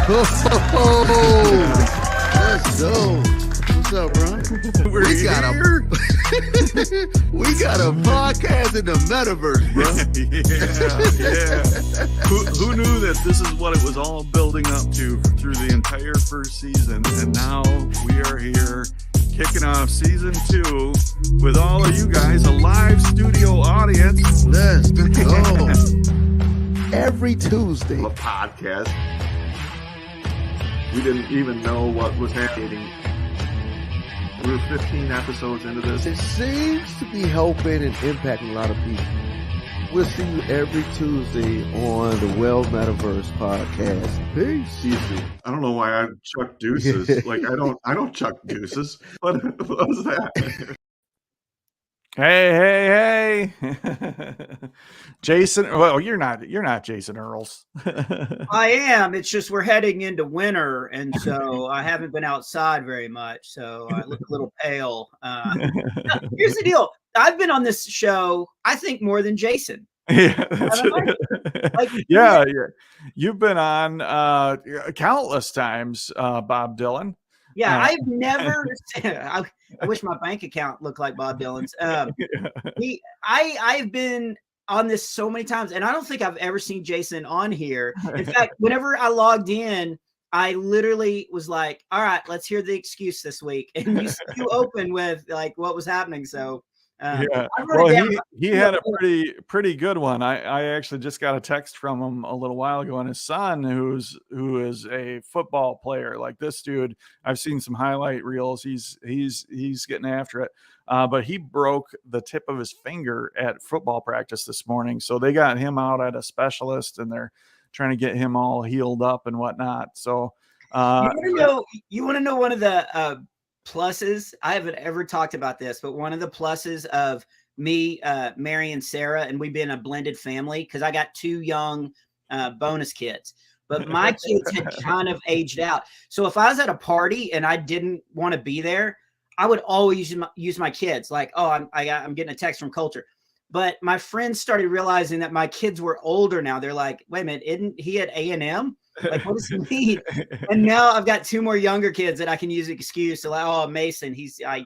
Let's go. What's up, bro? We got a podcast in the metaverse, bro. Yeah. Who knew that this is what it was all building up to through the entire first season? And now we are here kicking off season 2 with all of you guys, a live studio audience. Let's go. Every Tuesday. A podcast. We didn't even know what was happening. We were 15 episodes into this. It seems to be helping and impacting a lot of people. We'll see you every Tuesday on the Well Metaverse podcast. Peace. I don't know why I chuck deuces. Like I don't chuck deuces. What was that? Hey. Jason, well, you're not Jason Earls. I am. It's just we're heading into winter, and so I haven't been outside very much, so I look a little pale. Here's the deal. I've been on this show, I think, more than Jason. Yeah, yeah. You've been on countless times, Bob Dylan. Yeah, I've never. I wish my bank account looked like Bob Dylan's. I've been on this so many times, and I don't think I've ever seen Jason on here. In fact, whenever I logged in, I literally was like, "All right, let's hear the excuse this week." And you open with like what was happening. So. Yeah, well, he had a pretty good one. I actually just got a text from him a little while ago, and his son, who is a football player, like this dude, I've seen some highlight reels. He's getting after it, but he broke the tip of his finger at football practice this morning. So they got him out at a specialist, and they're trying to get him all healed up and whatnot. So you want to know one of the pluses. I haven't ever talked about this, but one of the pluses of me marrying Sarah, and we've been a blended family because I got 2 young bonus kids, but my kids had kind of aged out. So if I was at a party and I didn't want to be there, I would always use my kids. Like, oh, I'm getting a text from Culture. But my friends started realizing that my kids were older now. They're like, wait a minute, isn't he at A&M? Like, what does he need? And now I've got 2 more younger kids that I can use an excuse to like, oh, Mason,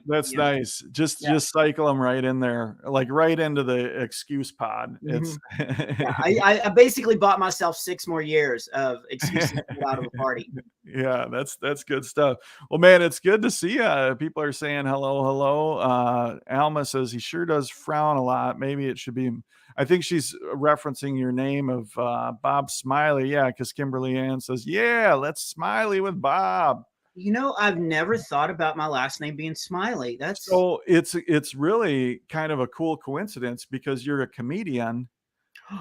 that's nice. Just cycle them right in there, like right into the excuse pod. I basically bought myself 6 more years of excuses to get out of a party. Yeah, that's good stuff. Well, man, it's good to see you. People are saying hello. Alma says he sure does frown a lot. Maybe it should be. I think she's referencing your name of Bob Smiley. Yeah, because Kimberly Ann says, yeah, let's Smiley with Bob. You know, I've never thought about my last name being Smiley. So it's really kind of a cool coincidence because you're a comedian.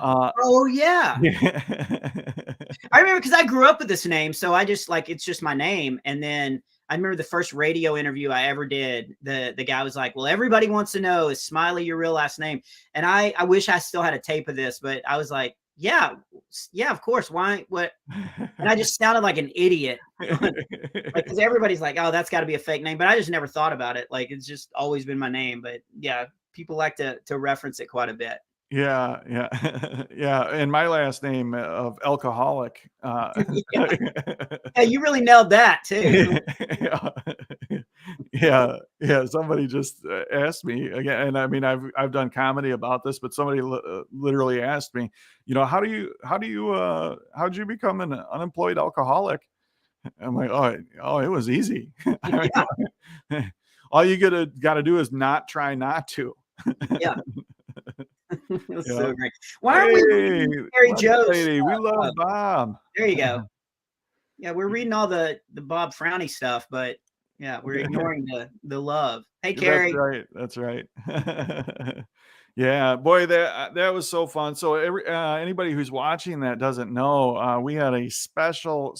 Oh yeah. I remember because I grew up with this name, so I just like it's just my name. And then I remember the first radio interview I ever did. The guy was like, "Well, everybody wants to know, is Smiley your real last name?" And I wish I still had a tape of this, but I was like, "Yeah, of course. Why? What?" And I just sounded like an idiot, like because everybody's like, "Oh, that's got to be a fake name," but I just never thought about it. Like it's just always been my name. But yeah, people like to reference it quite a bit. Yeah. Yeah. And my last name of alcoholic. Yeah, you really nailed that too. Yeah. Somebody just asked me again, and I mean, I've done comedy about this, but somebody literally asked me, how'd you become an unemployed alcoholic? I'm like, oh, it was easy. All you got to do is not try not to. Yeah. So great. Why aren't we reading Harry Joe's? We love Bob. There you go. Yeah, we're reading all the Bob Frowny stuff, but yeah, we're ignoring the love. Hey, Carrie. That's right. Yeah, boy, that was so fun. So anybody who's watching that doesn't know, we had a special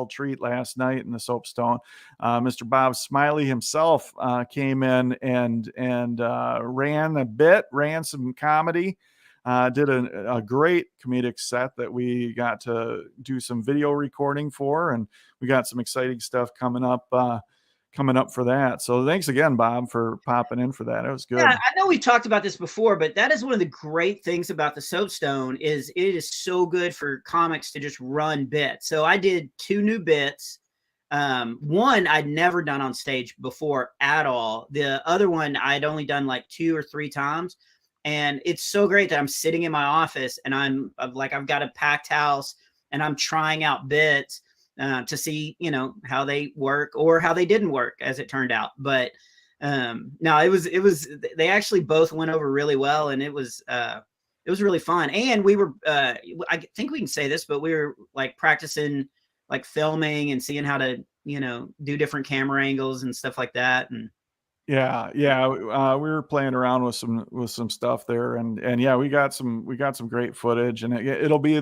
treat last night in the Soapstone. Mr. Bob Smiley himself came in and ran some comedy. Did a great comedic set that we got to do some video recording for, and we got some exciting stuff coming up coming up for that. So thanks again, Bob, for popping in for that. It was good. Yeah, I know we talked about this before, but that is one of the great things about the Soapstone is it is so good for comics to just run bits. So I did 2 new bits. One I'd never done on stage before at all. The other one I'd only done like 2 or 3 times. And it's so great that I'm sitting in my office and I've got a packed house and I'm trying out bits to see, how they work or how they didn't work, as it turned out. But no, it was they actually both went over really well, and it was really fun. And we were I think we can say this, but we were like practicing like filming and seeing how to do different camera angles and stuff like that. And yeah, we were playing around with some stuff there, and yeah, we got some great footage, and it'll be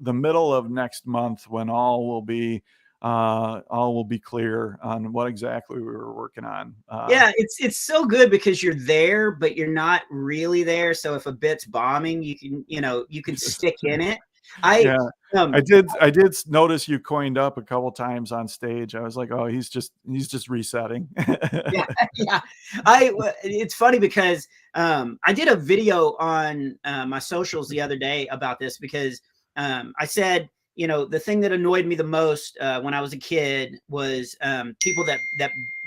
the middle of next month when all will be clear on what exactly we were working on. Yeah, it's so good because you're there, but you're not really there. So if a bit's bombing, you can stick in it. I did notice you coined up a couple times on stage. I was like, oh, he's just resetting. yeah. It's funny because I did a video on my socials the other day about this because I said, the thing that annoyed me the most when I was a kid was people that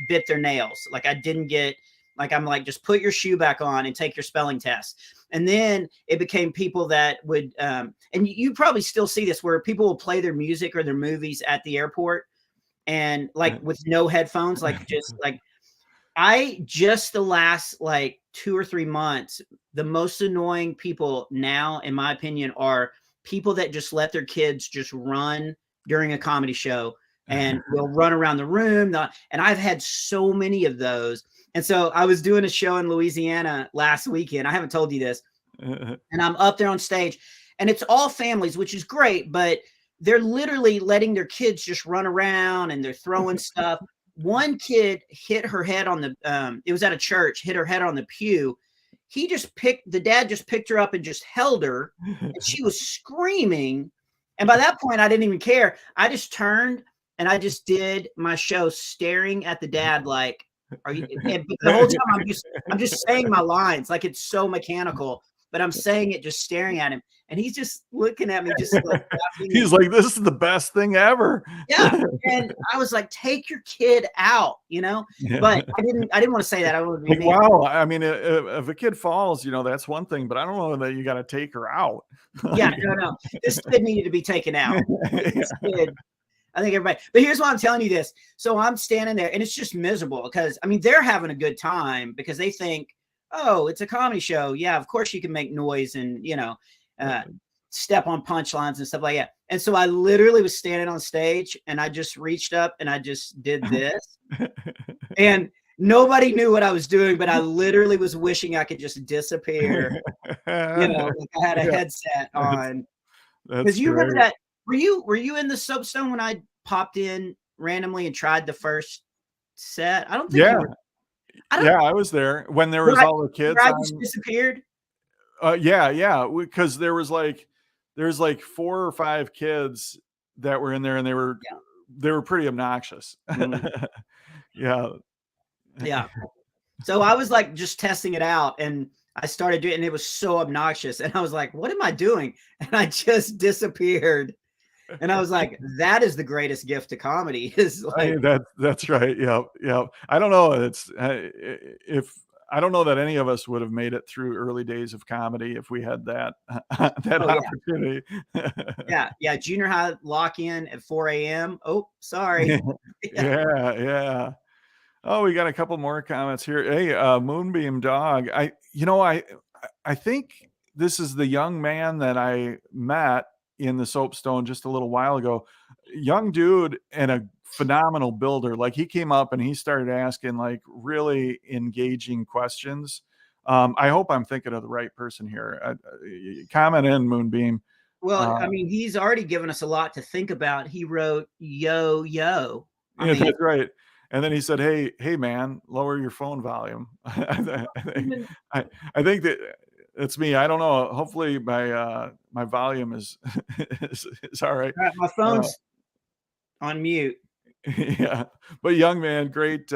bit their nails. Like I didn't get, I'm like, just put your shoe back on and take your spelling test. And then it became people that would, and you probably still see this, where people will play their music or their movies at the airport and with no headphones, the last 2 or 3 months, the most annoying people now, in my opinion, are people that just let their kids just run during a comedy show and they'll run around the room. And I've had so many of those. And so I was doing a show in Louisiana last weekend. I haven't told you this. And I'm up there on stage and it's all families, which is great, but they're literally letting their kids just run around and they're throwing stuff. One kid hit her head on the, it was at a church, hit her head on the pew. The dad just picked her up and just held her and she was screaming. And by that point, I didn't even care. I just turned and I just did my show staring at the dad like, are you? And the whole time I'm just saying my lines like it's so mechanical, but I'm saying it just staring at him. And he's just looking at me, just like he's like, this is the best thing ever. Yeah. And I was like, take your kid out, Yeah. But I didn't want to say that. I would be wow. I mean, if a kid falls, that's one thing, but I don't know that you got to take her out. Yeah, no. This kid needed to be taken out. This kid, I think everybody, but here's why I'm telling you this. So I'm standing there and it's just miserable because they're having a good time because they think, oh, it's a comedy show. Yeah, of course you can make noise and, step on punchlines and stuff like that. And so I literally was standing on stage and I just reached up and I just did this. And nobody knew what I was doing, but I literally was wishing I could just disappear. I had a headset on. Because you remember that. Were you in the Soapstone when I popped in randomly and tried the first set? I don't think you were. I was there when there was all the kids. I just disappeared. Yeah, because there's like 4 or 5 kids that were in there, and they were pretty obnoxious. Yeah. So I was like just testing it out, and I started doing it, and it was so obnoxious, and I was like, "What am I doing?" And I just disappeared. And I was like, that is the greatest gift to comedy. Is like that's right. Yeah. I don't know. I don't know that any of us would have made it through early days of comedy if we had that opportunity. Yeah. Junior high lock in at 4 a.m. Oh, sorry. Yeah. Oh, we got a couple more comments here. Hey, Moonbeam Dog. I think this is the young man that I met in the Soapstone just a little while ago. Young dude and a phenomenal builder. Like he came up and he started asking like really engaging questions. I hope I'm thinking of the right person here. Comment in, Moonbeam. Well, he's already given us a lot to think about. He wrote, yo. That's right. And then he said, hey man, lower your phone volume. I think that it's me. I don't know. Hopefully my volume is all right. My phone's on mute. Yeah, but young man, great,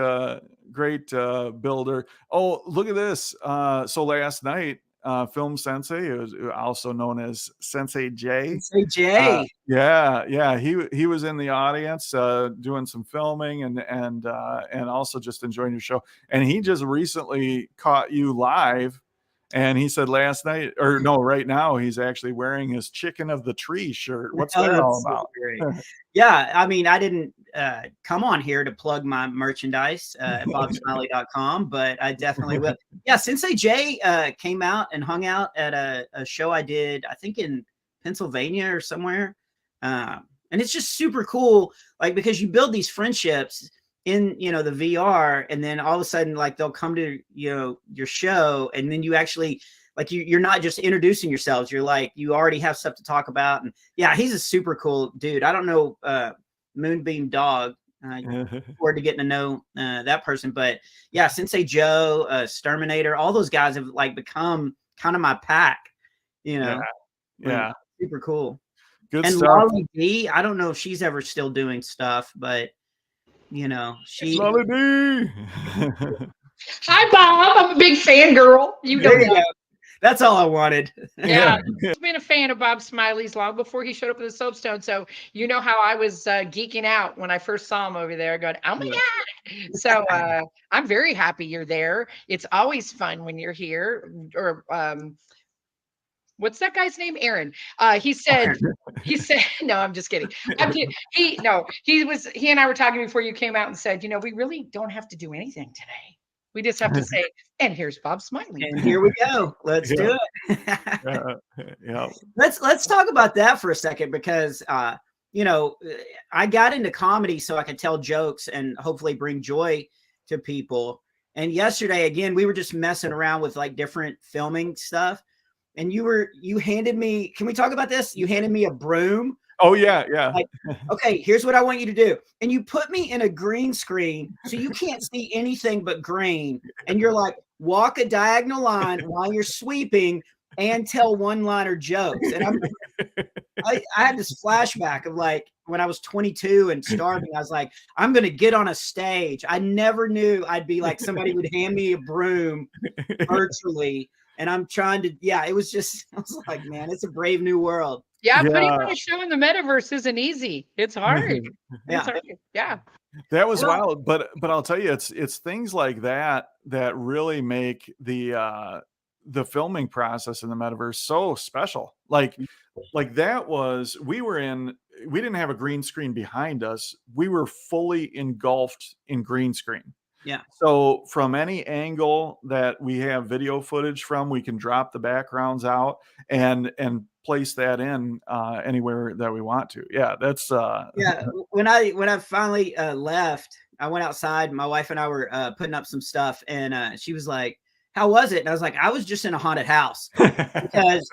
great builder. Oh, look at this. So last night, Film Sensei, who's also known as Sensei J. Say Jay. Yeah, he was in the audience doing some filming and also just enjoying your show. And he just recently caught you live. And he said last night, or no, right now, he's actually wearing his Chicken of the Tree shirt. What's Oh, that that's all so about? great. Yeah, I mean, I didn't come on here to plug my merchandise at bobsmiley.com, but I definitely will. Yeah, Sensei Jay came out and hung out at a show I did, I think in Pennsylvania or somewhere. And it's just super cool, like, because you build these friendships in, you know, the VR, and then all of a sudden, like, they'll come to, you know, your show, and then you actually, like, you're not just introducing yourselves, you're like, you already have stuff to talk about. And yeah, he's a super cool dude. I don't know Moonbeam Dog. Forward to getting to know that person, but yeah, Sensei Joe, Terminator, all those guys have like become kind of my pack, you know. Yeah, super cool. good And stuff. Lolly D, I don't know if she's ever still doing stuff, but you know, she. Lolly D. Hi, Bob. I'm a big fan girl. You know There you that. go. That's all I wanted. Yeah. I've been a fan of Bob Smiley's long before he showed up with the soapstone. So you know how I was geeking out when I first saw him over there going, oh my God. So I'm very happy you're there. It's always fun when you're here. Or what's that guy's name? Aaron. He said, no, I'm just kidding. He and I were talking before you came out and said, you know, we really don't have to do anything today. We just have to say, and here's Bob Smiley. And here we go. Let's do it. Yeah. Let's talk about that for a second, because you know, I got into comedy so I could tell jokes and hopefully bring joy to people. And yesterday, again, we were just messing around with like different filming stuff. And you handed me, can we talk about this? You handed me a broom. Oh yeah. Like, okay, here's what I want you to do. And you put me in a green screen so you can't see anything but green. And you're like, walk a diagonal line while you're sweeping and tell one-liner jokes. And I had this flashback of like when I was 22 and starting, I was like, I'm going to get on a stage. I never knew I'd be like, somebody would hand me a broom virtually. And I'm trying to, it was just, I was like, man, it's a brave new world. Yeah, putting on a show in the metaverse isn't easy. It's hard. Yeah. It's hard. Yeah. That was wild, but I'll tell you, it's things like that that really make the filming process in the metaverse so special. Like that was, we didn't have a green screen behind us. We were fully engulfed in green screen. Yeah. So from any angle that we have video footage from, we can drop the backgrounds out and place that in anywhere that we want to. Yeah, that's When I finally left, I went outside. My wife and I were putting up some stuff, and she was like, "How was it?" And I was like, "I was just in a haunted house," because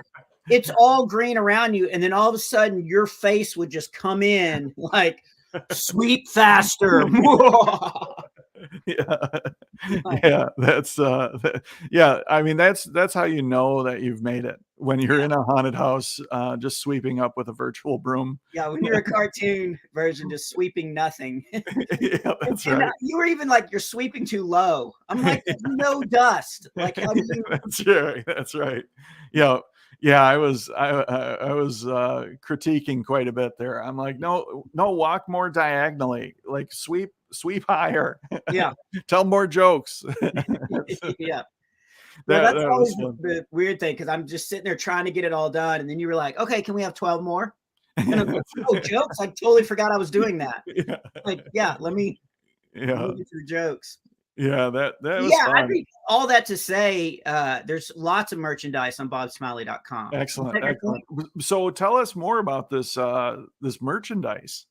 it's all green around you, and then all of a sudden your face would just come in like, "Sweep faster." That's I mean, that's how you know that you've made it, when you're in a haunted house just sweeping up with a virtual broom. When you're a cartoon version just sweeping nothing. That's and right. You were even like, you're sweeping too low. I'm like, there's no dust. Like, how do you... That's right. I was critiquing quite a bit there. I'm like, no, walk more diagonally, like sweep higher. Tell more jokes. That's always the weird thing, because I'm just sitting there trying to get it all done, and then you were like, okay, can we have 12 more? And I'm like, oh, jokes, I totally forgot I was doing that. Like, let me get through jokes. That was fun. I think all that to say, there's lots of merchandise on bobsmiley.com. Excellent. So tell us more about this merchandise.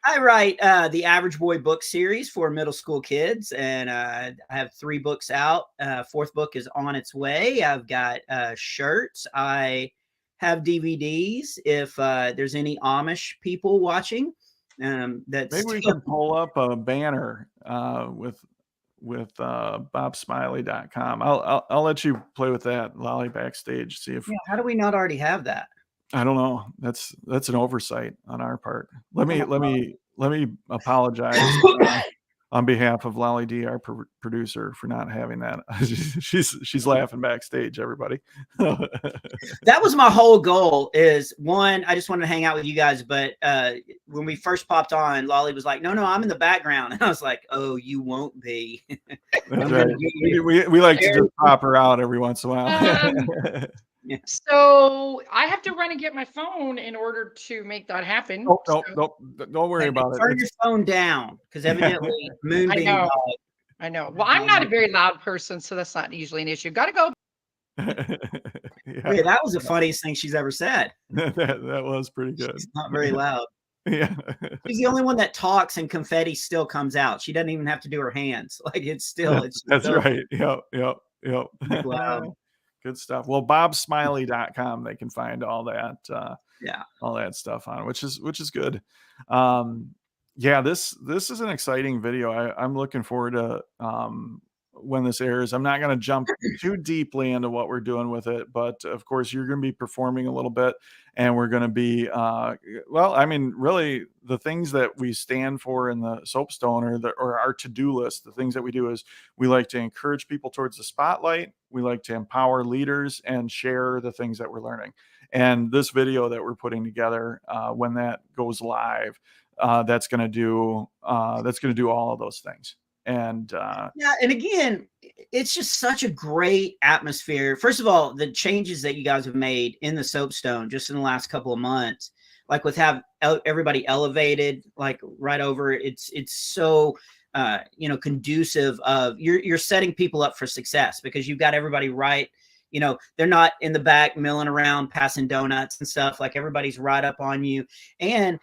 I write the Average Boy book series for middle school kids, and I have 3 books out. 4th book is on its way. I've got shirts. I have DVDs if there's any Amish people watching. Maybe we can pull up a banner with bobsmiley.com. I'll let you play with that, Lolly, backstage. See if how do we not already have that? I don't know. That's an oversight on our part. Let me apologize on behalf of Lolly D, our producer, for not having that. she's laughing backstage, everybody. That was my whole goal. Is one, I just wanted to hang out with you guys, but when we first popped on, Lolly was like, "No, I'm in the background," and I was like, "Oh, you won't be." That's right. We like to just pop her out every once in a while. So I have to run and get my phone in order to make that happen. Don't worry about it. Turn your phone down, because evidently Moonbeam. I know. Well, I'm not a very loud person, so that's not usually an issue. Gotta go. Yeah, that was the funniest thing she's ever said. That was pretty good. She's not very loud. Yeah. She's the only one that talks and confetti still comes out. She doesn't even have to do her hands. Like it's that's right. Yep. Wow. Good stuff. Well, bobsmiley.com, they can find all that all that stuff on, which is good. This is an exciting video. I'm looking forward to when this airs. I'm not going to jump too deeply into what we're doing with it, but of course you're going to be performing a little bit, and we're going to be really the things that we stand for in the Soapstone or our to-do list. The things that we do is we like to encourage people towards the spotlight. We like to empower leaders and share the things that we're learning. And this video that we're putting together, when that goes live, that's going to do all of those things. And and again, it's just such a great atmosphere. First of all, the changes that you guys have made in the Soapstone just in the last couple of months, like with everybody elevated, like right over, it's so conducive of you're setting people up for success, because you've got everybody right. They're not in the back milling around passing donuts and stuff. Like everybody's right up on you. And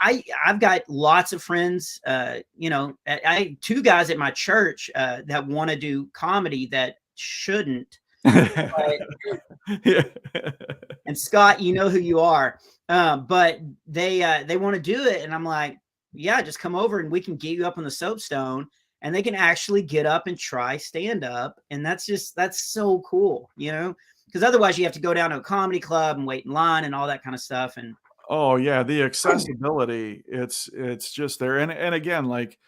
I've got lots of friends, two guys at my church that want to do comedy that shouldn't. And Scott, you know who you are, but they want to do it. And I'm like, yeah, just come over and we can get you up on the Soapstone, and they can actually get up and try stand up. And that's so cool, because otherwise you have to go down to a comedy club and wait in line and all that kind of stuff. And oh yeah, the accessibility, it's just there. And again, like,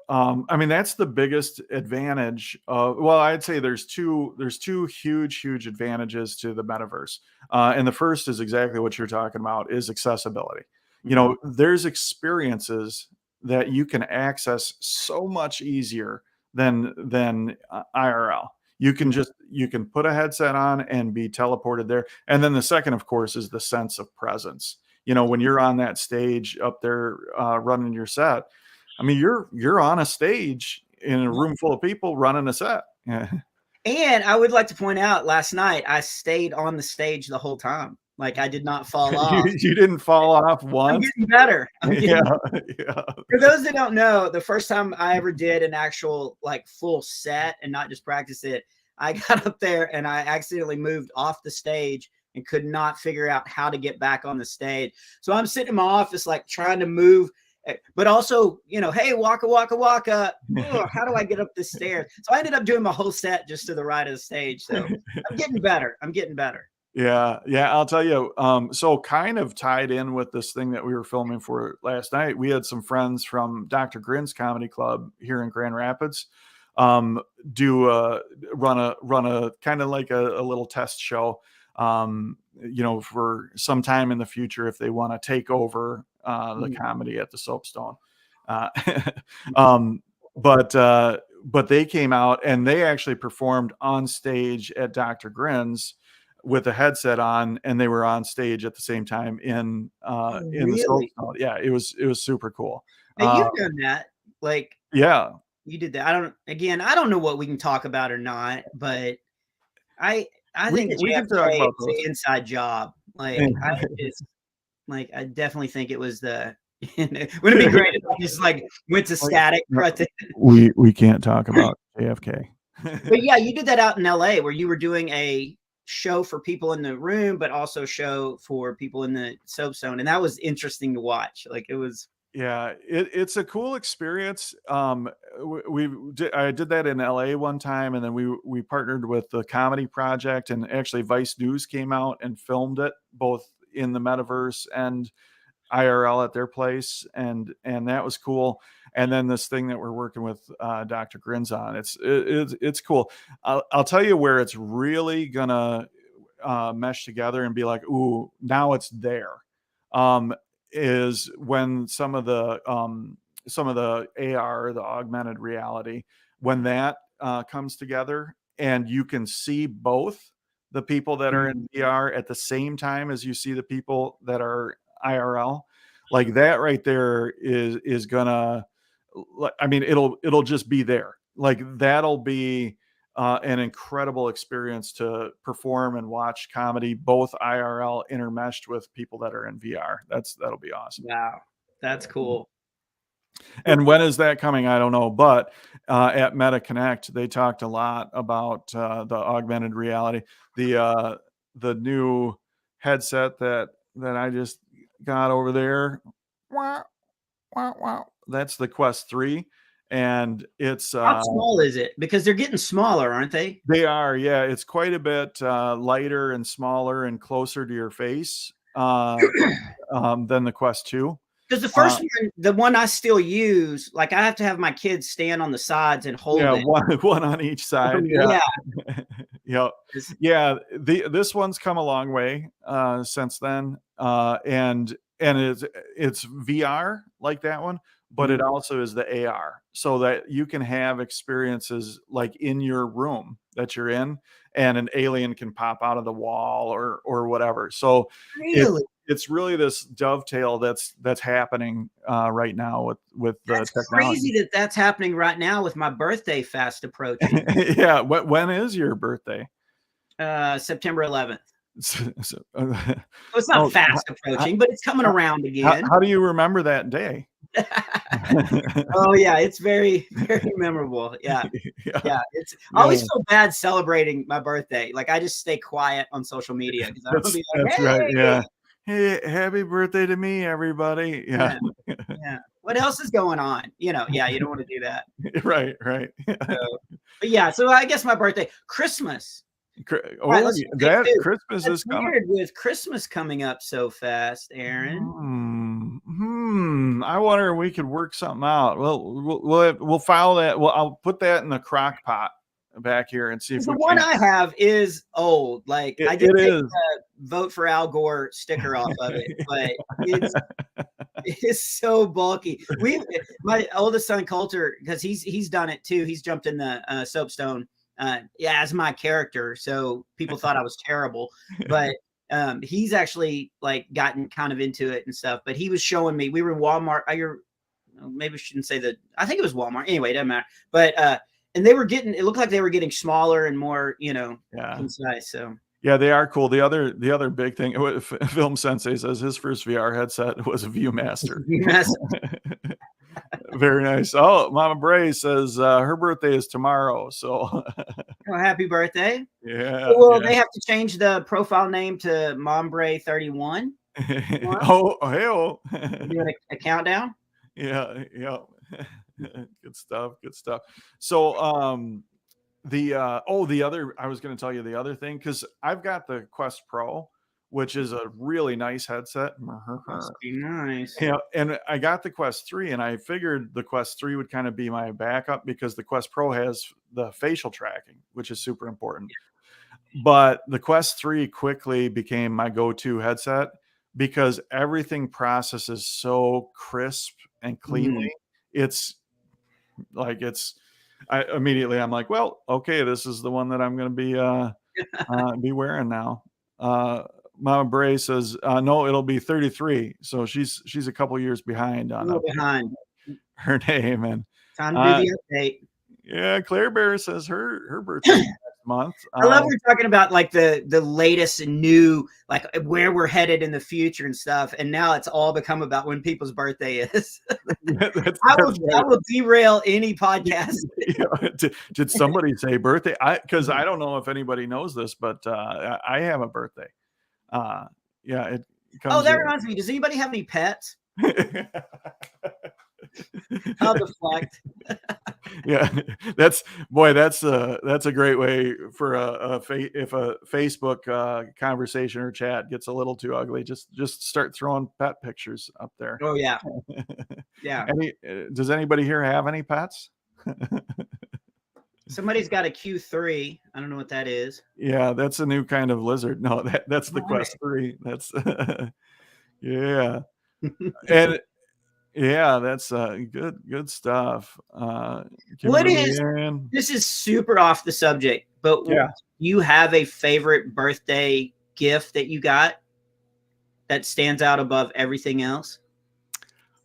that's the biggest advantage of, well, I'd say there's two huge advantages to the metaverse. And the first is exactly what you're talking about, is accessibility. There's experiences that you can access so much easier than IRL. You can put a headset on and be teleported there. And then the second, of course, is the sense of presence. When you're on that stage up there running your set, you're on a stage in a room full of people running a set. And I would like to point out, last night I stayed on the stage the whole time. Like I did not fall off. You didn't fall off once. I'm getting better. Yeah. For those that don't know, the first time I ever did an actual like full set and not just practice it, I got up there and I accidentally moved off the stage and could not figure out how to get back on the stage. So I'm sitting in my office, like trying to move, but also, hey, waka, waka, waka. Oh, how do I get up the stairs? So I ended up doing my whole set just to the right of the stage. So I'm getting better. Yeah. I'll tell you. So kind of tied in with this thing that we were filming for last night, we had some friends from Dr. Grin's Comedy Club here in Grand Rapids run a kind of like a little test show, for some time in the future, if they want to take over the comedy at the Soapstone. But they came out and they actually performed on stage at Dr. Grin's with a headset on, and they were on stage at the same time in the Soapstone. Yeah, it was super cool. And you've done that, like, yeah, you did that. I don't know what we can talk about or not, but I think we can talk about the inside job. Like I definitely think it was the. Wouldn't it be great if I just like went to static? We can't talk about JFK. But yeah, you did that out in LA where you were doing a show for people in the room, but also show for people in the Soapstone, and that was interesting to watch. Like it was. Yeah, it's a cool experience. I did that in LA one time, and then we partnered with the Comedy Project, and actually Vice News came out and filmed it both in the metaverse, and IRL at their place, and that was cool. And then this thing that we're working with Dr. Grins on, it's cool. I'll tell you where it's really gonna mesh together and be like, ooh, now it's there. Is when some of the AR, the augmented reality, when that comes together, and you can see both the people that are in VR at the same time as you see the people that are IRL, like that right there is gonna, I mean, it'll just be there. Like that'll be an incredible experience to perform and watch comedy, both IRL intermeshed with people that are in VR. That'll be awesome. Wow, that's cool. And when is that coming? I don't know. But at Meta Connect, they talked a lot about the augmented reality, the new headset that I just got over there. Wow, wow, wow. That's the Quest 3. And it's how small is it? Because they're getting smaller, aren't they? They are, yeah. It's quite a bit lighter and smaller and closer to your face than the Quest 2. Because the first one, the one I still use, like I have to have my kids stand on the sides and hold it. One on each side. Yeah. Yeah. This one's come a long way since then. And it's VR like that one, but it also is the AR, so that you can have experiences like in your room that you're in, and an alien can pop out of the wall or whatever. So really? It's really this dovetail that's happening right now with the technology. Crazy that's happening right now with my birthday fast approaching. Yeah. When is your birthday? September 11th. So it's not fast approaching, but it's coming around again. How do you remember that day? Oh yeah, it's very, very memorable. Yeah. It's I always feel bad celebrating my birthday. Like I just stay quiet on social media because I don't be like, that's right. Yeah. Hey, happy birthday to me, everybody. Yeah. What else is going on? You don't want to do that. Right. But yeah, so I guess my birthday, Christmas. Christmas is coming. Weird with Christmas coming up so fast, Aaron. I wonder if we could work something out. We'll file that. Well, I'll put that in the crock pot back here and see if the one I have is old. Like I did take the vote for Al Gore sticker off of it, but it's so bulky. My oldest son Coulter, because he's done it too. He's jumped in the soapstone. As my character, so people thought I was terrible, but he's actually like gotten kind of into it and stuff. But he was showing me, we were in Walmart. Maybe I shouldn't say that. I think it was Walmart. Anyway, it doesn't matter. But and it looked like they were getting smaller and more, concise. So yeah, they are cool. The other big thing, Film Sensei says his first VR headset was a Viewmaster. Very nice. Oh, Mama Bray says her birthday is tomorrow. So happy birthday. Yeah. Well, they have to change the profile name to Mom Bray 31. Oh. Doing a countdown? Yeah. Good stuff. So I was going to tell you the other thing, because I've got the Quest Pro, which is a really nice headset. Must be nice. Yeah, and I got the Quest 3, and I figured the Quest 3 would kind of be my backup because the Quest Pro has the facial tracking, which is super important. But the Quest 3 quickly became my go-to headset because everything processes so crisp and cleanly. I'm like, well, okay, this is the one that I'm going to be wearing now. Mama Bray says, no, it'll be 33. So she's a couple years behind on her name. And time to do the update. Yeah, Claire Bear says her birthday next month. I love we're talking about like the latest and new, like where we're headed in the future and stuff. And now it's all become about when people's birthday is. I will derail any podcast. Did somebody say birthday? Because I don't know if anybody knows this, but I have a birthday. It comes. That reminds me. Does anybody have any pets? I'll deflect. Yeah, that's a great way for if a Facebook conversation or chat gets a little too ugly, just start throwing pet pictures up there. Oh yeah, yeah. Does anybody here have any pets? Somebody's got a Q3. I don't know what that is. Yeah, that's a new kind of lizard. No, that's the All Quest 3. That's yeah. And yeah, that's good stuff. What Kimberly is Ann. this is super off the subject, but Yeah. you have a favorite birthday gift that you got that stands out above everything else?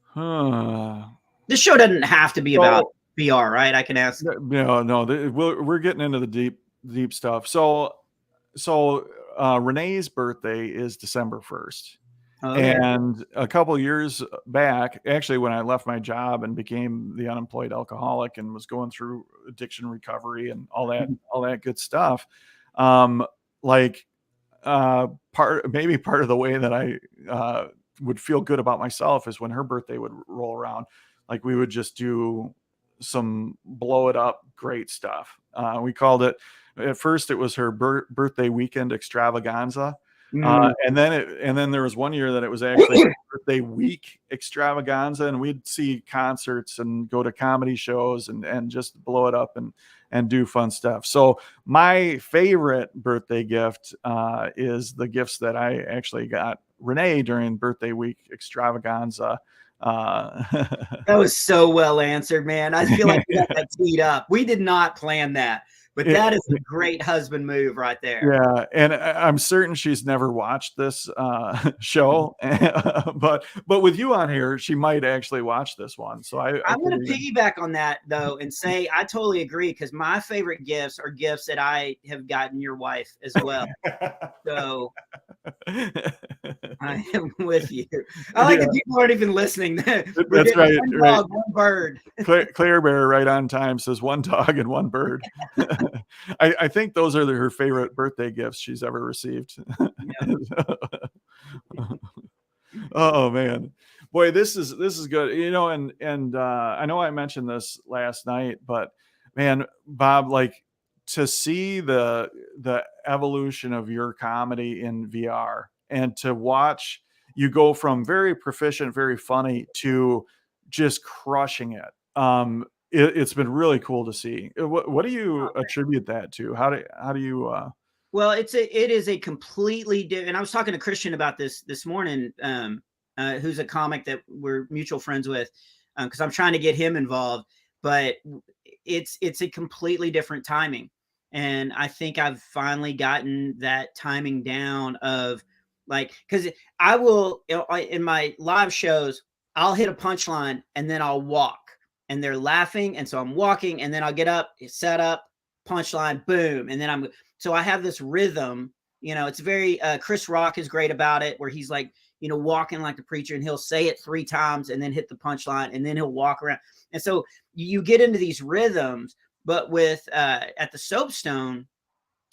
Huh. This show doesn't have to be about VR, right? I can ask. No, we're getting into the deep stuff. So Renee's birthday is December 1st. Okay. And a couple years back, actually, when I left my job and became the unemployed alcoholic and was going through addiction recovery and all that good stuff, like part of the way that I would feel good about myself is when her birthday would roll around. Like we would just do some blow it up great stuff. We called it, at first it was her birthday weekend extravaganza. And then there was one year that it was actually birthday week extravaganza, and we'd see concerts and go to comedy shows and just blow it up and do fun stuff. So my favorite birthday gift is the gifts that I actually got Renee during birthday week extravaganza. That was so well answered, man. I feel like we got that teed up. We did not plan that, but that is a great husband move right there. Yeah, and I'm certain she's never watched this show, but with you on here, she might actually watch this one. So I'm going to piggyback on that though and say I totally agree, because my favorite gifts are gifts that I have gotten your wife as well. So I am with you. I like that people aren't even listening. That's right. One dog, one bird. Claire Bear right on time says one dog and one bird. I think those are her favorite birthday gifts she's ever received. Oh man, boy, this is good. You know, and I know I mentioned this last night, but man, Bob, like to see the evolution of your comedy in VR and to watch you go from very proficient, very funny to just crushing it. It's been really cool to see. What do you attribute that to? How do you? Well, it is a completely different. And I was talking to Christian about this morning, who's a comic that we're mutual friends with, because I'm trying to get him involved. But it's a completely different timing, and I think I've finally gotten that timing down of like, because I will in my live shows I'll hit a punchline and then I'll walk. And they're laughing, and so I'm walking, and then I'll get up, set up, punchline, boom, and then so I have this rhythm. You know, it's very Chris Rock is great about it, where he's like, you know, walking like the preacher, and he'll say it 3 times and then hit the punchline, and then he'll walk around, and so you get into these rhythms. But with at the Soapstone,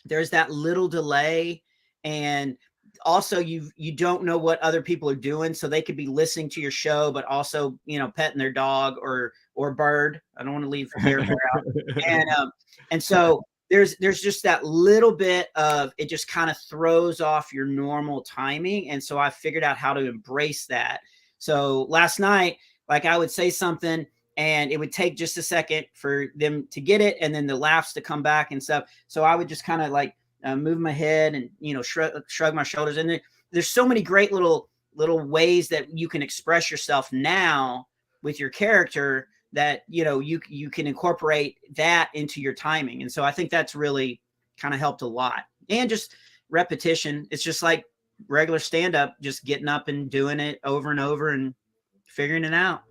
there's that little delay, and also you don't know what other people are doing, so they could be listening to your show but also, you know, petting their dog or bird. I don't want to leave Bear out. And so there's just that little bit of it just kind of throws off your normal timing, and so I figured out how to embrace that. So last night, like, I would say something and it would take just a second for them to get it and then the laughs to come back and stuff. So I would just kind of like move my head and, you know, shrug my shoulders. And there's so many great little ways that you can express yourself now with your character that, you know, you can incorporate that into your timing. And so I think that's really kind of helped a lot. And just repetition. It's just like regular stand-up, just getting up and doing it over and over and figuring it out.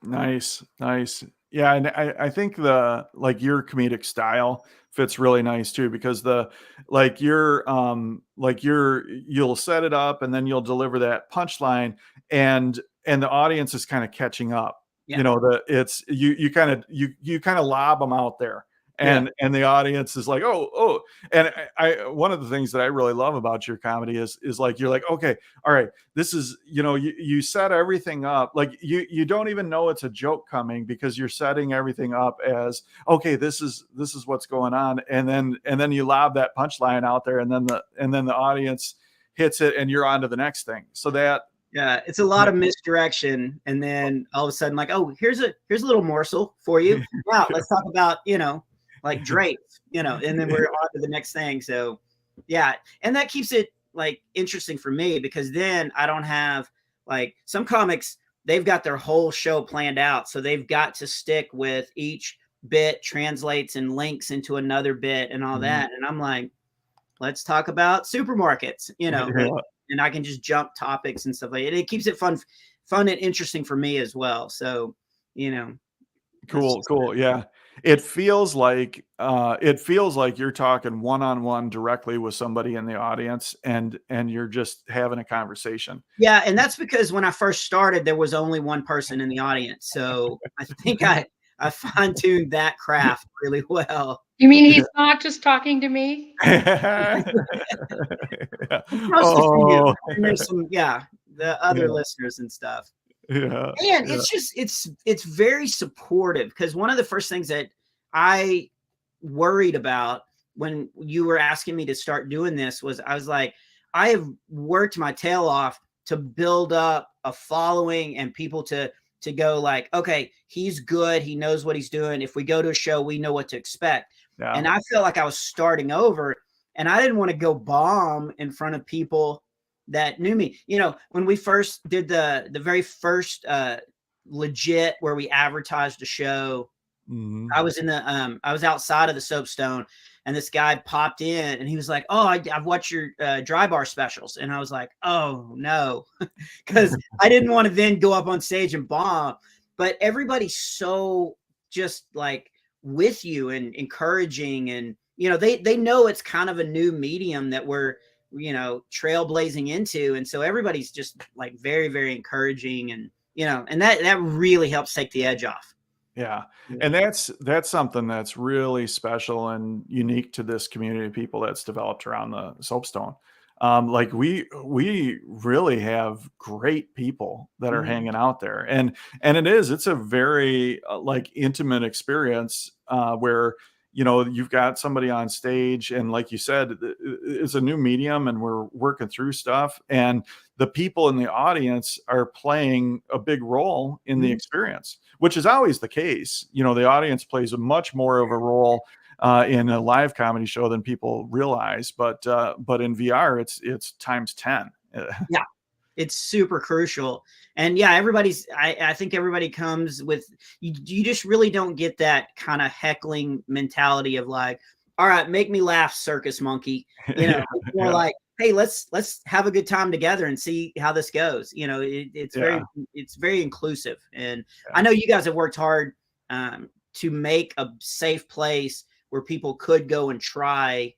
Nice. Yeah, and I think your comedic style fits really nice too, because you'll set it up and then you'll deliver that punchline and the audience is kind of catching up. Yeah. You know, you kind of lob them out there and the audience is like, oh. And I one of the things that I really love about your comedy is like, you're like, okay, all right, this is, you set everything up, like you don't even know it's a joke coming, because you're setting everything up as, okay, this is what's going on, and then you lob that punchline out there, and then the audience hits it, and you're on to the next thing. So that, yeah, it's a lot of misdirection, and then all of a sudden, like, oh, here's a little morsel for you. Wow, let's talk about, like Drake, and then we're on to the next thing. So yeah, and that keeps it like interesting for me, because then I don't have, like, some comics, they've got their whole show planned out, so they've got to stick with each bit translates and links into another bit and all that, and I'm like, let's talk about supermarkets, and I can just jump topics and stuff like that. It keeps it fun and interesting for me as well. So, cool. Yeah. It feels like you're talking one-on-one directly with somebody in the audience, and you're just having a conversation. Yeah. And that's because when I first started, there was only one person in the audience. So I think I fine-tuned that craft really well. You mean he's not just talking to me? Oh. And there's some, the other listeners and stuff. Yeah. And it's just, it's very supportive, because one of the first things that I worried about when you were asking me to start doing this was, I was like, I have worked my tail off to build up a following and people to go like, okay, he's good, he knows what he's doing. If we go to a show, we know what to expect. Yeah. And I felt like I was starting over, and I didn't want to go bomb in front of people that knew me. When we first did the very first legit where we advertised a show, I was I was outside of the Soapstone, and this guy popped in, and he was like, oh, I've watched your dry bar specials. And I was like, oh no, because I didn't want to then go up on stage and bomb. But everybody's so just like with you and encouraging, and they know it's kind of a new medium that we're trailblazing into, and so everybody's just like very, very encouraging, and and that really helps take the edge off. Yeah. And that's something that's really special and unique to this community of people that's developed around the Soapstone. Like we really have great people that are hanging out there, and it's a very like intimate experience where you've got somebody on stage, and like you said, it's a new medium, and we're working through stuff, and the people in the audience are playing a big role in the experience, which is always the case. The audience plays a much more of a role in a live comedy show than people realize, but in VR, it's times 10. Yeah, it's super crucial. And yeah, I think everybody comes with, you just really don't get that kind of heckling mentality of like, all right, make me laugh, circus monkey. More like, hey, let's have a good time together and see how this goes. It's very inclusive. And I know you guys have worked hard to make a safe place where people could go and try,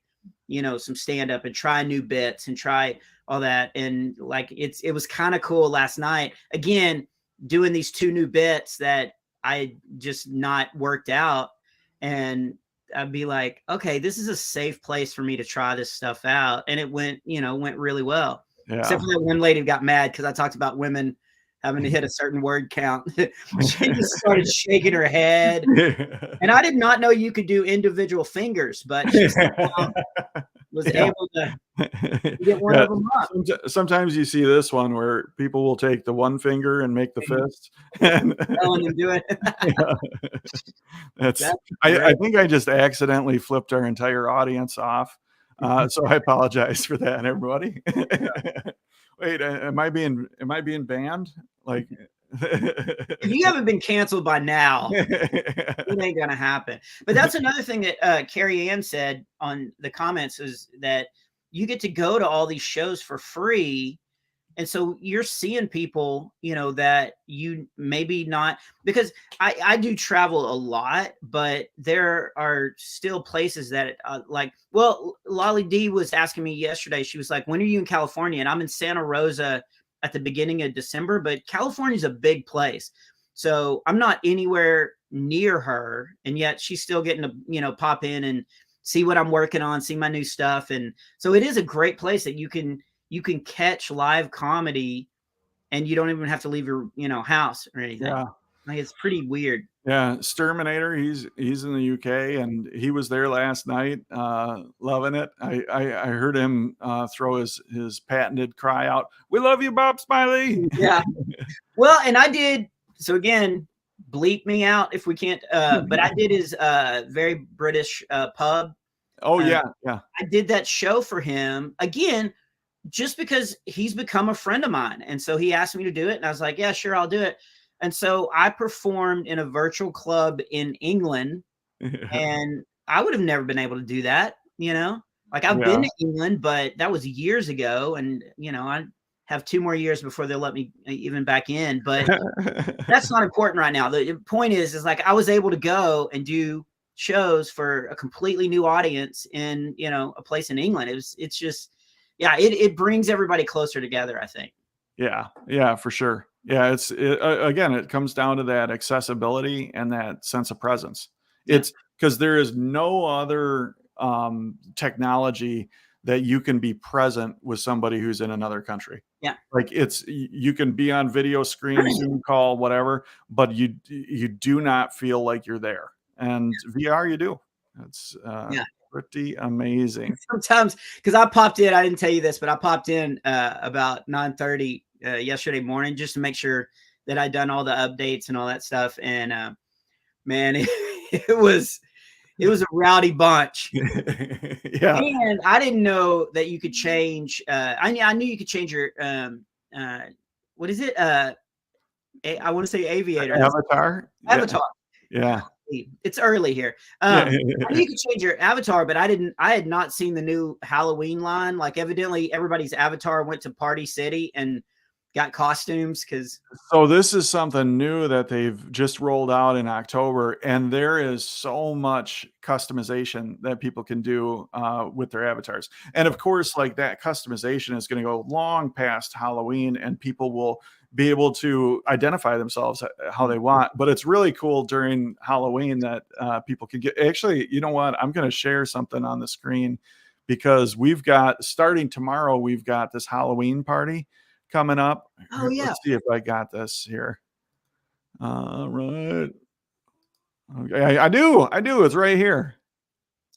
some stand up and try new bits and try all that. And like, it was kind of cool last night, again, doing these 2 new bits that I just not worked out. And I'd be like, okay, this is a safe place for me to try this stuff out. And it went really well. Yeah. Except for that one lady who got mad because I talked about women having to hit a certain word count. She just started shaking her head. And I did not know you could do individual fingers, but she was able to get one of them up. Sometimes you see this one where people will take the one finger and make the fist. And do it. I think I just accidentally flipped our entire audience off. So I apologize for that, everybody. Wait, am I being banned? Like, if you haven't been canceled by now, it ain't gonna happen. But that's another thing that Carrie Ann said on the comments, is that you get to go to all these shows for free. And so you're seeing people, that you maybe not, because I do travel a lot, but there are still places that Lolly D was asking me yesterday. She was like, when are you in California? And I'm in Santa Rosa at the beginning of December, but California is a big place. So I'm not anywhere near her, and yet she's still getting to, pop in and see what I'm working on, see my new stuff. And so it is a great place that you can catch live comedy and you don't even have to leave your, house or anything. Yeah. Like, it's pretty weird. Yeah, Sturminator, he's in the UK and he was there last night, loving it. I heard him throw his patented cry out, "We love you, Bob Smiley." Yeah. Well, and I did, so again, bleep me out if we can't, but I did his very British pub. Oh yeah. I did that show for him again, just because he's become a friend of mine. And so he asked me to do it, and I was like, yeah, sure, I'll do it. And so I performed in a virtual club in England, and I would have never been able to do that, like I've been to England, but that was years ago. And, I have 2 more years before they'll let me even back in, but that's not important right now. The point is like, I was able to go and do shows for a completely new audience in, a place in England. It's just, it brings everybody closer together, I think. Yeah, for sure. Yeah, again, it comes down to that accessibility and that sense of presence. It's because there is no other technology that you can be present with somebody who's in another country. Yeah. Like you can be on video screen, Zoom call, whatever, but you do not feel like you're there. And VR, you do. It's pretty amazing. Sometimes, because I popped in, I didn't tell you this, but I popped in about 9:30 yesterday morning just to make sure that I'd done all the updates and all that stuff. And man, it was a rowdy bunch. Yeah. And I didn't know that you could change. I knew you could change your what is it? I want to say aviator. Avatar. Avatar. Yeah. It's early here. I knew you could change your avatar, but I had not seen the new Halloween line. Like, evidently everybody's avatar went to Party City and got costumes. So this is something new that they've just rolled out in October, and there is so much customization that people can do with their avatars. And of course, like, that customization is going to go long past Halloween, and people will be able to identify themselves how they want. But it's really cool during Halloween that people can get. Actually, you know what? I'm going to share something on the screen, because starting tomorrow, we've got this Halloween party coming up. Oh yeah. Let's see if I got this here. Right. Okay, I do. It's right here.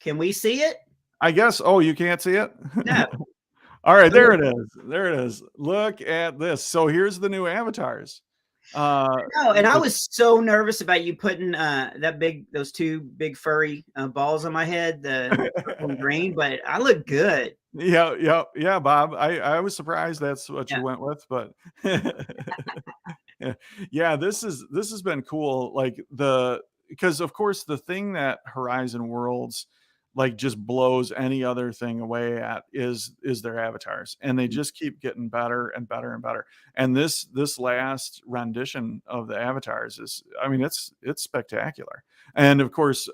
Can we see it? I guess. Oh, you can't see it? No. All right, there it is. Look at this. So here's the new avatars. No, and I was so nervous about you putting those 2 big furry balls on my head, the purple and green, but I look good. Yeah, Bob. I was surprised that's what you went with, but yeah, this has been cool. Like, because of course the thing that Horizon Worlds like just blows any other thing away at is their avatars, and they just keep getting better and better and better. And this last rendition of the avatars is, I mean, it's spectacular. And of course,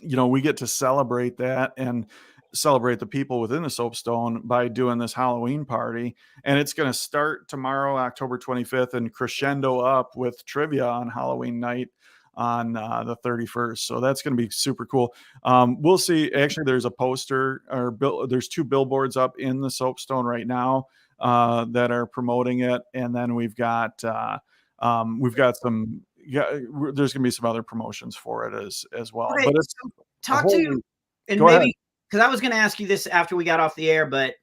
we get to celebrate that and celebrate the people within the Soapstone by doing this Halloween party. And it's going to start tomorrow, October 25th, and crescendo up with trivia on Halloween night on the 31st. So that's going to be super cool. We'll see. Actually, there's a poster, or there's 2 billboards up in the Soapstone right now that are promoting it. And then we've got some, there's going to be some other promotions for it as well. Okay, but it's talk to, and maybe, because I was going to ask you this after we got off the air, but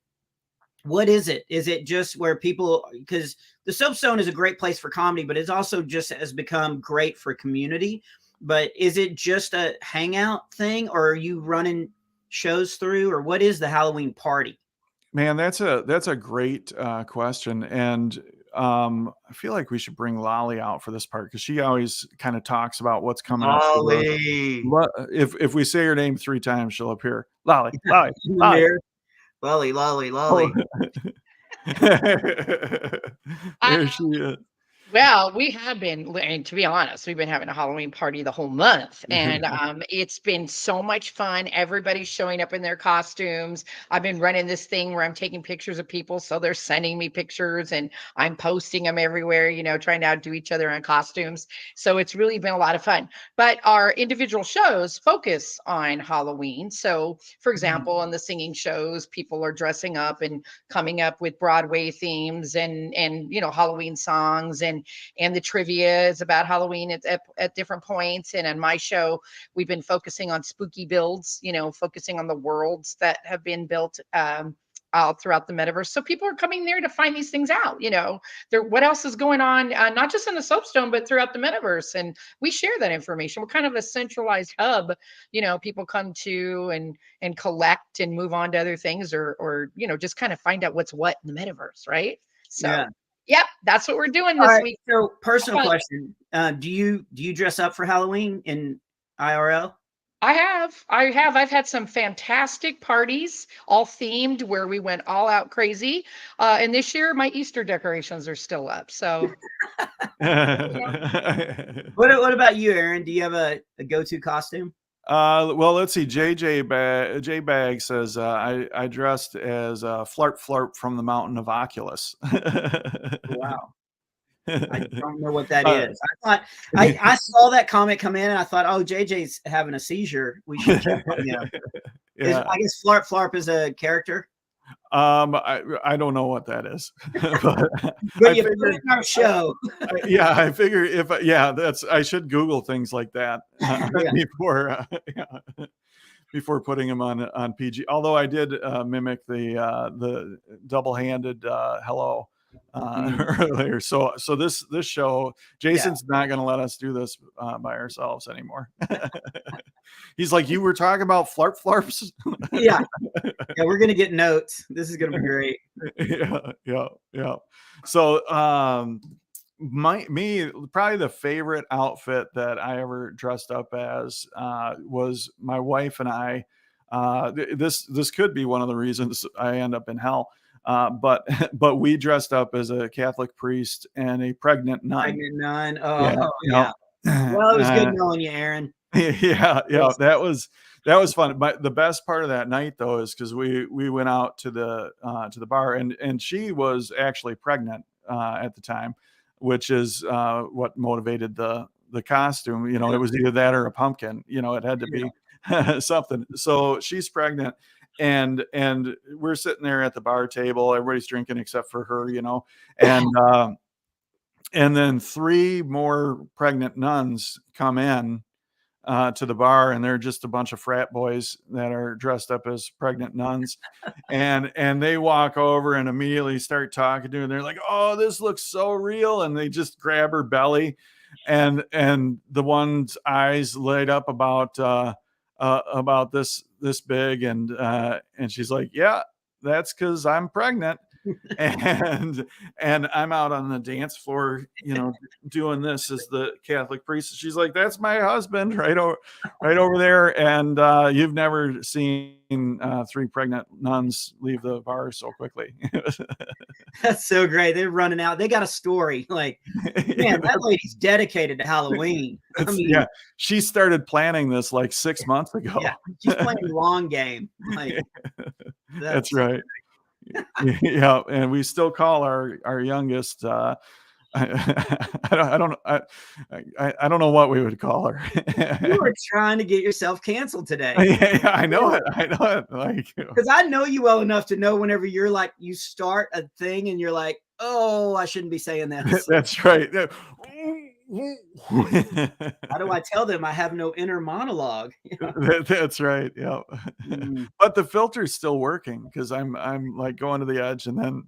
what is it? Is it just where people, because the Soapstone is a great place for comedy, but it's also just has become great for community. But is it just a hangout thing, or are you running shows through, or what is the Halloween party? Man, that's a great question. And I feel like we should bring Lolly out for this part, because she always kind of talks about what's coming up. If we say her name 3 times, she'll appear. Lolly. Lolly. Oh. There she is. Well, we have been, and to be honest, we've been having a Halloween party the whole month, and it's been so much fun. Everybody's showing up in their costumes. I've been running this thing where I'm taking pictures of people, so they're sending me pictures, and I'm posting them everywhere. Trying to outdo each other on costumes. So it's really been a lot of fun. But our individual shows focus on Halloween. So, for example, on the singing shows, people are dressing up and coming up with Broadway themes and Halloween songs and the trivia is about Halloween at different points. And on my show, we've been focusing on spooky builds, focusing on the worlds that have been built all throughout the metaverse. So people are coming there to find these things out. What else is going on, not just in the soapstone, but throughout the metaverse. And we share that information. We're kind of a centralized hub. People come to and collect and move on to other things, or just kind of find out what's what in the metaverse, right? So. Yeah. Yep, that's what we're doing All this right, week. so personal question. Do you dress up for Halloween in IRL? I have. I've had some fantastic parties, all themed, where we went all out crazy. And this year, my Easter decorations are still up. So, What about you, Aaron? Do you have a go-to costume? Well, let's see. J Bag says I dressed as Flarp Flarp from the Mountain of Oculus. Wow. I don't know what that is. I thought I saw that comment come in and I thought, oh, JJ's having a seizure. We should check on him. Yeah. I guess Flarp Flarp is a character. I don't know what that is. But you put it in our show. I figure I should Google things like that before putting them on PG. Although I did mimic the double-handed hello earlier. So this show, Jason's not going to let us do this by ourselves anymore. He's like, you were talking about Flarp Flarps. Yeah, we're gonna get notes. This is gonna be great. Yeah. So probably the favorite outfit that I ever dressed up as was my wife and I. This could be one of the reasons I end up in hell. But we dressed up as a Catholic priest and a pregnant nun. Pregnant nun. Oh yeah. Well, it was good knowing you, Aaron. Yeah. That was fun. But the best part of that night, though, is because we went out to the bar, and she was actually pregnant at the time, which is what motivated the costume. It was either that or a pumpkin. It had to be something. So she's pregnant. And we're sitting there at the bar table, everybody's drinking except for her, and then 3 more pregnant nuns come in to the bar, and they're just a bunch of frat boys that are dressed up as pregnant nuns. and they walk over and immediately start talking to her. They're like, oh, this looks so real. And they just grab her belly, and the one's eyes light up about this big, and she's like, yeah, that's because I'm pregnant. and I'm out on the dance floor, doing this as the Catholic priest. She's like, that's my husband right over there. And you've never seen 3 pregnant nuns leave the bar so quickly. That's so great. They're running out. They got a story. Like, man, that lady's dedicated to Halloween. She started planning this like 6 months ago. Yeah, she's playing long game. Like, that's right. Yeah, and we still call our youngest. I don't know what we would call her. You were trying to get yourself canceled today. Yeah, I know it. Like, because I know you well enough to know whenever you're like, you start a thing and you're like, oh, I shouldn't be saying that. That's right. How do I tell them I have no inner monologue? That's right. Yeah. But the filter's still working because I'm like going to the edge, and then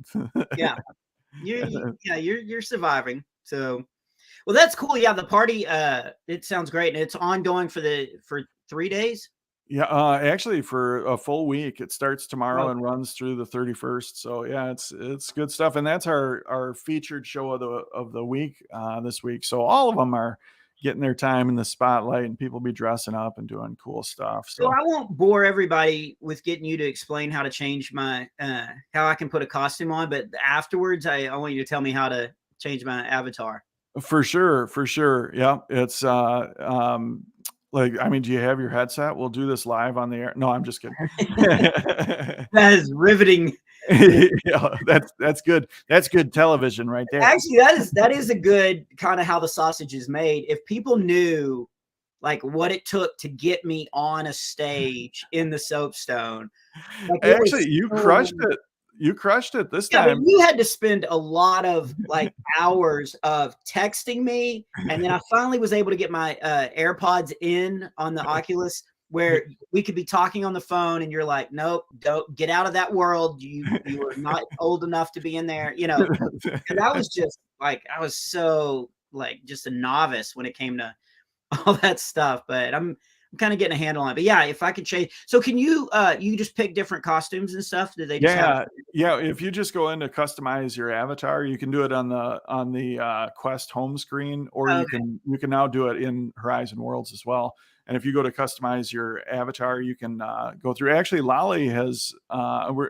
you're surviving. So, well, that's cool. Yeah, the party it sounds great, and it's ongoing for 3 days. Yeah, actually for a full week. It starts tomorrow and runs through the 31st. So yeah, it's good stuff, and that's our featured show of the week this week. So all of them are getting their time in the spotlight, and people be dressing up and doing cool stuff. So I won't bore everybody with getting you to explain how to change my how I can put a costume on, but afterwards I want you to tell me how to change my avatar. For sure, for sure. Yeah, it's like, I mean, do you have your headset? We'll do this live on the air. No, I'm just kidding. That is riveting. Yeah, that's good. That's good television right there. Actually, that is a good kind of how the sausage is made. If people knew like what it took to get me on a stage in the soapstone, like Actually, you crushed it. You crushed it this yeah, time. but you had to spend a lot of like hours of texting me, and then I finally was able to get my AirPods in on the Oculus, where we could be talking on the phone, and you're like, "Nope, don't get out of that world. You are not old enough to be in there." You know, and I was just like, I was so like just a novice when it came to all that stuff, but I'm kind of getting a handle on it. But yeah, if I could change, so can you you just pick different costumes and stuff? Do they just have Yeah, if you just go in to customize your avatar, you can do it on the Quest home screen, or Okay. you can now do it in Horizon Worlds as well. And if you go to customize your avatar, you can go through. Actually, Lolly has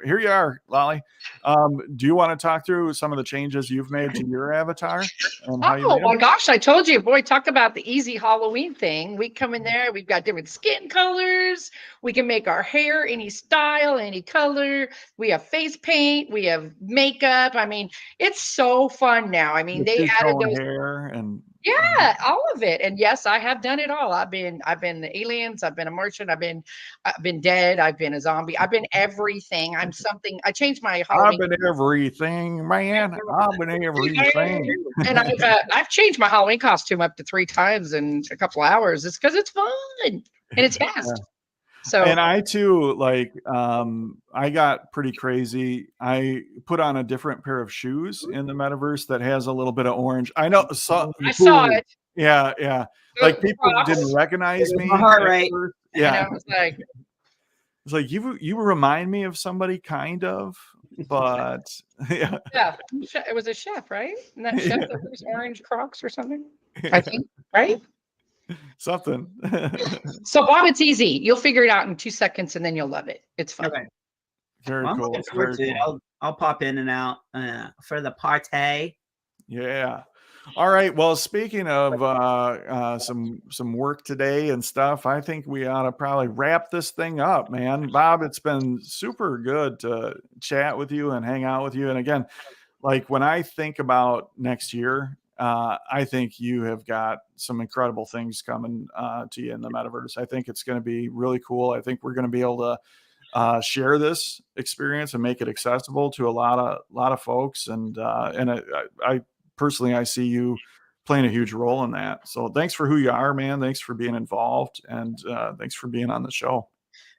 here you are, Lolly. Do you want to talk through some of the changes you've made to your avatar and how you Oh made my them? gosh, I told you, boy, talk about the easy Halloween thing. We come in there, we've got different skin colors. We can make our hair any style, any color. We have face paint, we have makeup. I mean, it's so fun now. I mean, The they added two-tone those. hair and Yeah, all of it. And yes, I have done it all. I've been the aliens, I've been a merchant, I've been dead, I've been a zombie, I've been everything. I'm something. I changed my I've Halloween. been everything, man. I've been everything. And I've changed my Halloween costume up to 3 times in a couple hours. It's because it's fun and it's fast. So And I too, like, I got pretty crazy. I put on a different pair of shoes in the metaverse that has a little bit of orange. I know, I saw it. yeah, yeah. Like people didn't Crocs. recognize me. my heart at rate? first. You Yeah, know, it's like, it's like you remind me of somebody, kind of, but yeah, yeah, it was a chef, right? And that chef that wears orange Crocs or something, I think, right? something. So Bob, it's easy. You'll figure it out in 2 seconds and then you'll love it. It's fun. Okay. Very Well, I'm cool. looking forward to it. I'll pop in and out for the party. Yeah. All right. Well, speaking of some work today and stuff, I think we ought to probably wrap this thing up, man. Bob, it's been super good to chat with you and hang out with you. And again, like when I think about next year, I think you have got some incredible things coming to you in the metaverse. I think it's going to be really cool. I think we're going to be able to share this experience and make it accessible to a lot of folks. And I personally, I see you playing a huge role in that. So thanks for who you are, man. Thanks for being involved, and thanks for being on the show.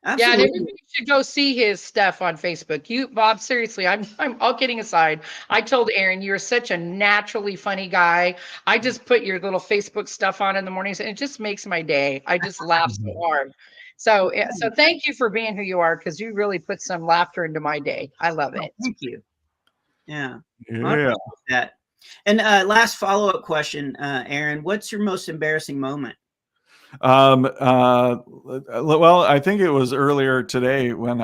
Yeah, and Absolutely. everybody should go see his stuff on Facebook. You, Bob, seriously, I'm all kidding aside. I told Aaron, you're such a naturally funny guy. I just put your little Facebook stuff on in the mornings, and it just makes my day. I just laugh so hard. So, so thank you for being who you are, because you really put some laughter into my day. I love it. Thank you. Yeah. I Yeah. appreciate that. And last follow-up question, Aaron, what's your most embarrassing moment? Well, I think it was earlier today when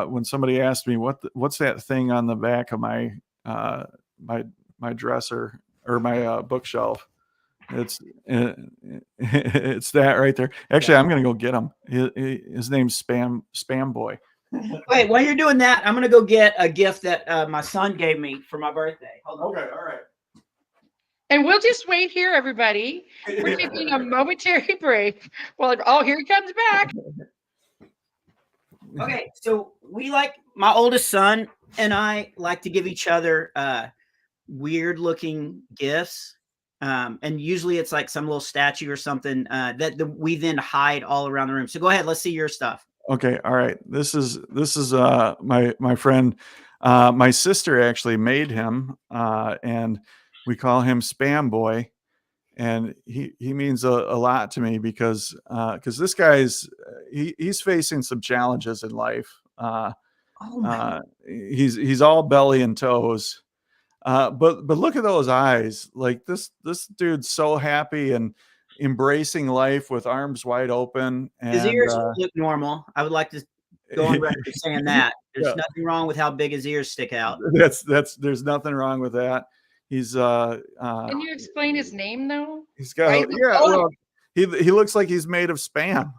when somebody asked me what's that thing on the back of my my dresser or my bookshelf. It's it's that right there. Actually, I'm gonna go get him. His name's Spam Boy. Wait, while you're doing that, I'm gonna go get a gift that my son gave me for my birthday. Hold on. Okay, all right. And we'll just wait here, everybody. We're taking a momentary break. Well, oh, here he comes back. Okay, so we like my oldest son and I like to give each other weird looking gifts. And usually it's like some little statue or something that we then hide all around the room. So go ahead, let's see your stuff. Okay, all right. This is my friend. My sister actually made him, and we call him Spam Boy, and he means a lot to me because this guy's he's facing some challenges in life. Oh my He's all belly and toes, but look at those eyes. Like this dude's so happy and embracing life with arms wide open. And his ears look normal. I would like to go on record saying that. There's Yeah. nothing wrong with how big his ears stick out. There's nothing wrong with that. He's Can you explain his name though? he's got well, he looks like he's made of spam.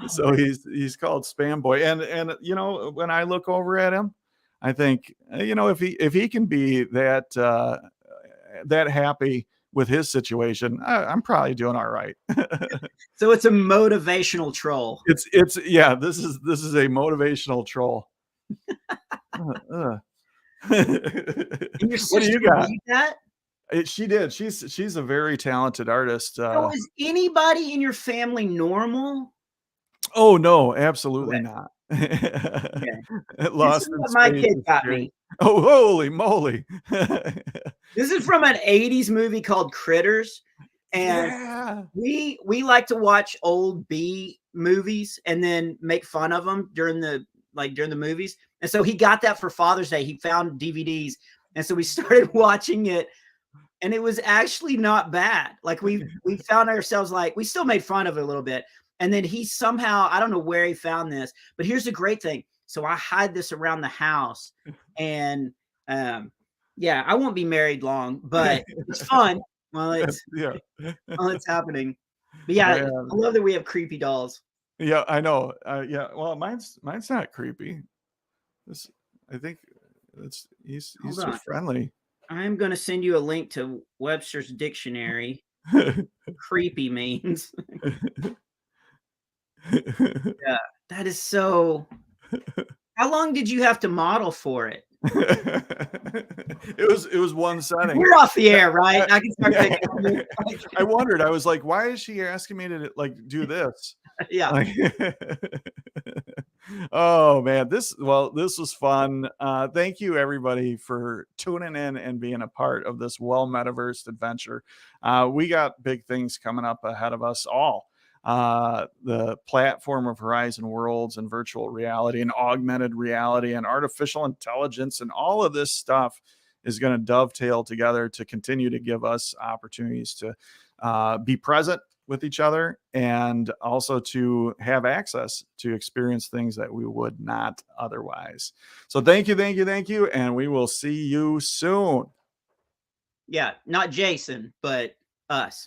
So he's called Spam Boy. And you know, when I look over at him, I think, you know, if he can be that that happy with his situation, I'm probably doing all right. So it's a motivational troll. It's yeah, this is a motivational troll. And your sister, What do you got? read that? She did. She's a very talented artist. So is anybody in your family normal? Oh no, absolutely Okay. not. Okay. Lost This is in what my space kid is got great. me. Oh, holy moly. This is from an 80s movie called Critters. And Yeah. we like to watch old B movies and then make fun of them during the movies. And so he got that for Father's Day. He found DVDs. And so we started watching it. And it was actually not bad. Like we found ourselves like, we still made fun of it a little bit. And then he somehow, I don't know where he found this, but here's the great thing. So I hide this around the house, and yeah, I won't be married long, but it's fun while it's happening. But yeah, Man. I love that we have creepy dolls. Yeah, I know. Yeah, well, mine's not creepy. This, I think he's so friendly. I'm going to send you a link to Webster's dictionary. Creepy means. Yeah, that is so. How long did you have to model for it? It was one setting. We're off the air, right? I can start thinking. I wondered. I was like, why is she asking me to like do this? Yeah. Like, oh man, this was fun. Thank you everybody for tuning in and being a part of this metaverse adventure. We got big things coming up ahead of us all. The platform of Horizon Worlds and virtual reality and augmented reality and artificial intelligence and all of this stuff is going to dovetail together to continue to give us opportunities to be present with each other and also to have access to experience things that we would not otherwise. So thank you. And we will see you soon. Yeah, not Jason, but us.